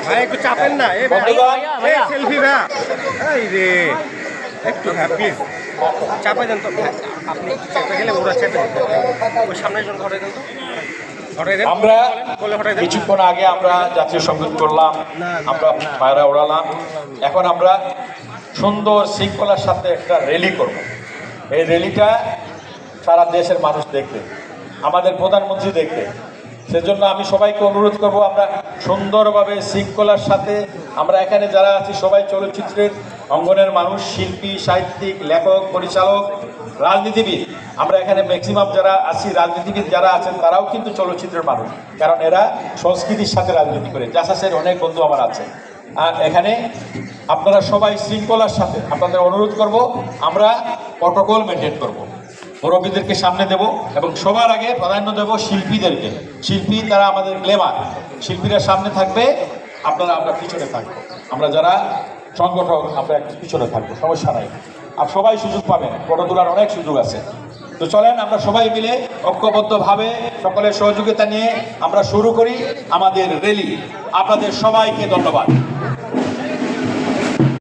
ভাই একটু চাপেন না, সেলফি ভাই এই রে একটু প্লিজ চাপে দেন তো, আপনি চেপে গেলে ওরা চেপে ওই সামনের জন্য ধরে দেন তো। আমরা কিছুক্ষণ আগে আমরা জাতীয় সঙ্গীত করলাম, আমরা পায়রা ওড়ালাম, এখন আমরা সুন্দর শৃঙ্খলার সাথে একটা র্যালি করব। এই র্যালিটা সারা দেশের মানুষ দেখবে, আমাদের প্রধানমন্ত্রী দেখবে। সেজন্য আমি সবাইকে অনুরোধ করব, আমরা সুন্দরভাবে শৃঙ্খলার সাথে, আমরা এখানে যারা আছি সবাই চলচ্চিত্রের অঙ্গনের মানুষ, শিল্পী, সাহিত্যিক, লেখক, পরিচালক, রাজনীতিবিদ। আমরা এখানে ম্যাক্সিমাম যারা আছি রাজনীতিবিদ যারা আছেন তারাও কিন্তু চলচ্চিত্রের মানুষ, কারণ এরা সংস্কৃতির সাথে রাজনীতি করে। জাসাসের অনেক বন্ধু আমার আছে। আর এখানে আপনারা সবাই শৃঙ্খলার সাথে, আপনাদের অনুরোধ করব, আমরা প্রটোকল মেনটেন করব। মুরব্বীদেরকে সামনে দেব এবং সবার আগে প্রাধান্য দেব শিল্পীদেরকে। শিল্পী তারা আমাদের গ্ল্যামার, শিল্পীরা সামনে থাকবে, আমরা পিছনে থাকবো। আমরা যারা সংগঠক আমরা একটু পিছনে থাকবো, সমস্যা নাই। আর সবাই সুযোগ পাবেন, ফটো তোলার অনেক সুযোগ আছে। তো চলেন আমরা সবাই মিলে ঐক্যবদ্ধভাবে সকলের সহযোগিতা নিয়ে আমরা শুরু করি আমাদের র্যালি। আপনাদের সবাইকে ধন্যবাদ।